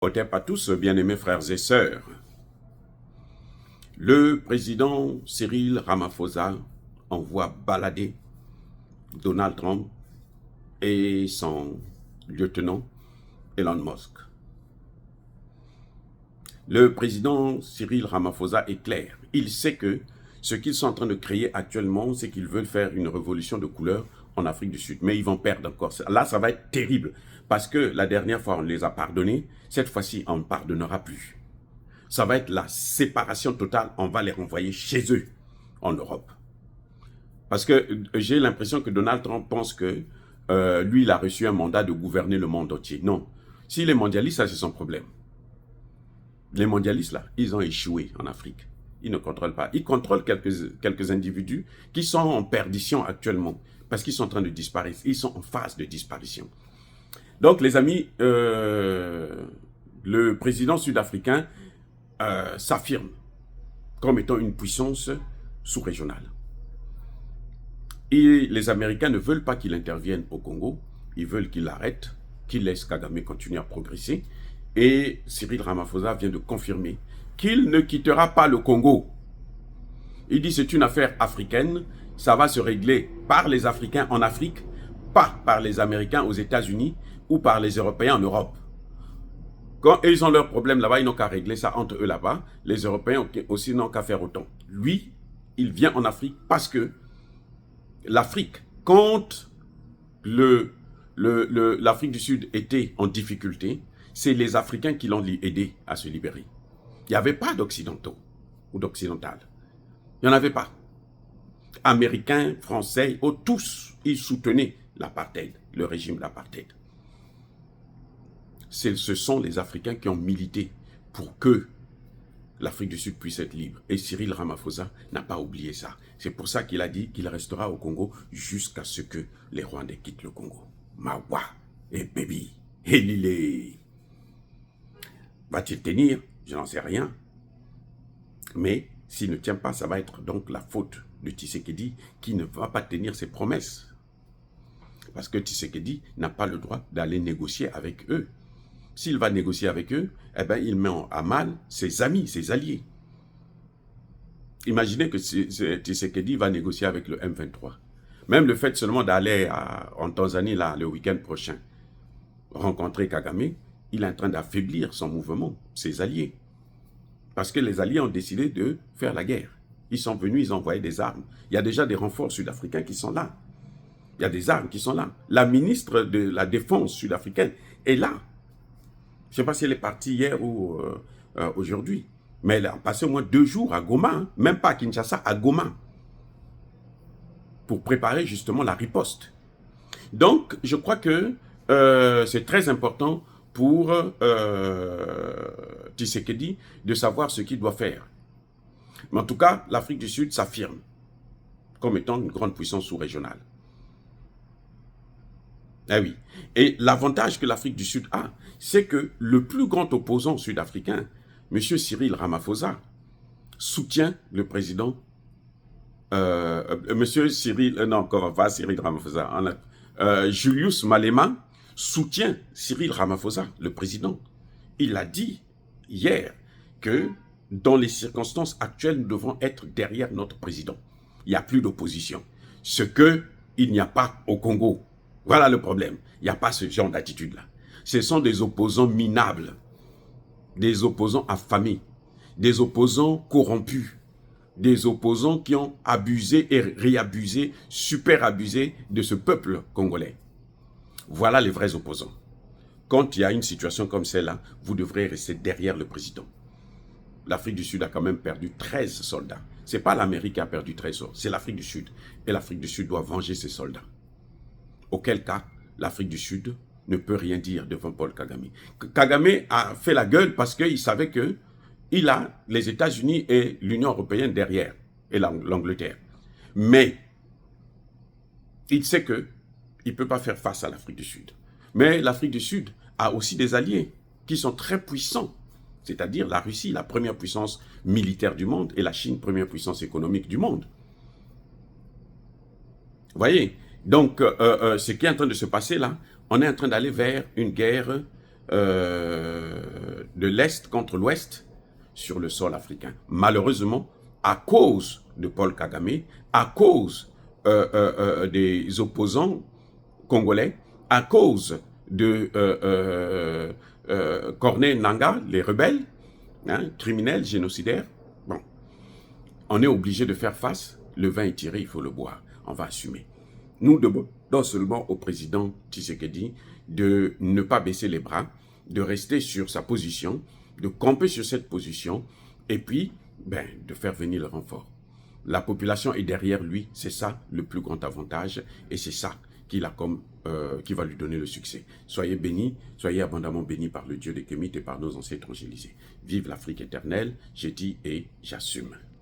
Otep à tous, bien-aimés frères et sœurs. Le président Cyril Ramaphosa envoie balader Donald Trump et son lieutenant Elon Musk. Le président Cyril Ramaphosa est clair. Il sait que ce qu'ils sont en train de créer actuellement, c'est qu'ils veulent faire une révolution de couleur en Afrique du Sud. Mais ils vont perdre encore. Là, ça va être terrible. Parce que la dernière fois, on les a pardonnés. Cette fois-ci, on ne pardonnera plus. Ça va être la séparation totale. On va les renvoyer chez eux, en Europe. Parce que j'ai l'impression que Donald Trump pense que lui, il a reçu un mandat de gouverner le monde entier. Non. S'il est mondialiste, ça, c'est son problème. Les mondialistes, là, ils ont échoué en Afrique. Ils ne contrôlent pas. Ils contrôlent quelques individus qui sont en perdition actuellement parce qu'ils sont en train de disparaître. Ils sont en phase de disparition. Donc, les amis, le président sud-africain s'affirme comme étant une puissance sous-régionale. Et les Américains ne veulent pas qu'il intervienne au Congo. Ils veulent qu'il arrête, qu'il laisse Kagame continuer à progresser. Et Cyril Ramaphosa vient de confirmer qu'il ne quittera pas le Congo. Il dit c'est une affaire africaine, ça va se régler par les Africains en Afrique, pas par les Américains aux États-Unis ou par les Européens en Europe. Quand ils ont leurs problèmes là-bas, ils n'ont qu'à régler ça entre eux là-bas. Les Européens aussi n'ont qu'à faire autant. Lui, il vient en Afrique parce que l'Afrique, quand l'Afrique du Sud était en difficulté, c'est les Africains qui l'ont aidé à se libérer. Il n'y avait pas d'Occidentaux ou d'Occidental. Il n'y en avait pas. Américains, Français, tous, ils soutenaient l'apartheid, le régime de l'apartheid. Ce sont les Africains qui ont milité pour que l'Afrique du Sud puisse être libre. Et Cyril Ramaphosa n'a pas oublié ça. C'est pour ça qu'il a dit qu'il restera au Congo jusqu'à ce que les Rwandais quittent le Congo. Mawa et Baby et Lilé. Va-t-il tenir? Je n'en sais rien. Mais s'il ne tient pas, ça va être donc la faute de Tshisekedi qui ne va pas tenir ses promesses. Parce que Tshisekedi n'a pas le droit d'aller négocier avec eux. S'il va négocier avec eux, eh ben, il met à mal ses amis, ses alliés. Imaginez que Tshisekedi va négocier avec le M23. Même le fait seulement d'aller en Tanzanie là, le week-end prochain, rencontrer Kagame, il est en train d'affaiblir son mouvement, ses alliés. Parce que les alliés ont décidé de faire la guerre. Ils sont venus, ils ont envoyé des armes. Il y a déjà des renforts sud-africains qui sont là. Il y a des armes qui sont là. La ministre de la Défense sud-africaine est là. Je ne sais pas si elle est partie hier ou aujourd'hui. Mais elle a passé au moins 2 jours à Goma, hein, même pas à Kinshasa, à Goma, pour préparer justement la riposte. Donc, je crois que c'est très important pour Tshisekedi de savoir ce qu'il doit faire. Mais en tout cas, l'Afrique du Sud s'affirme comme étant une grande puissance sous-régionale. Ah oui. Et l'avantage que l'Afrique du Sud a, c'est que le plus grand opposant sud-africain, M. Cyril Ramaphosa, soutient le président, M. Cyril, non, encore pas Cyril Ramaphosa, Julius Malema soutient Cyril Ramaphosa, le président. Il a dit hier que dans les circonstances actuelles, nous devons être derrière notre président. Il n'y a plus d'opposition. Ce qu'il n'y a pas au Congo. Voilà le problème. Il n'y a pas ce genre d'attitude-là. Ce sont des opposants minables, des opposants affamés, des opposants corrompus, des opposants qui ont abusé et réabusé, super abusé de ce peuple congolais. Voilà les vrais opposants. Quand il y a une situation comme celle-là, vous devrez rester derrière le président. L'Afrique du Sud a quand même perdu 13 soldats. Ce n'est pas l'Amérique qui a perdu 13 soldats, c'est l'Afrique du Sud. Et l'Afrique du Sud doit venger ses soldats. Auquel cas, l'Afrique du Sud ne peut rien dire devant Paul Kagame. Kagame a fait la gueule parce qu'il savait qu'il a les États-Unis et l'Union européenne derrière, et l'Angleterre. Mais il sait qu'il ne peut pas faire face à l'Afrique du Sud. Mais l'Afrique du Sud a aussi des alliés qui sont très puissants, c'est-à-dire la Russie, la première puissance militaire du monde, et la Chine, première puissance économique du monde. Vous voyez? Donc, ce qui est en train de se passer là, on est en train d'aller vers une guerre de l'Est contre l'Ouest sur le sol africain. Malheureusement, à cause de Paul Kagame, à cause des opposants congolais, à cause de Corneille Nangaa, les rebelles, hein, criminels, génocidaires, bon, on est obligé de faire face. Le vin est tiré, il faut le boire. On va assumer. Nous demandons seulement au président Tshisekedi de ne pas baisser les bras, de rester sur sa position, de camper sur cette position, et puis de faire venir le renfort. La population est derrière lui, c'est ça le plus grand avantage, et c'est ça qui va lui donner le succès. Soyez bénis, soyez abondamment bénis par le Dieu des Kémites et par nos ancêtres angélisés. Vive l'Afrique éternelle, j'ai dit et j'assume.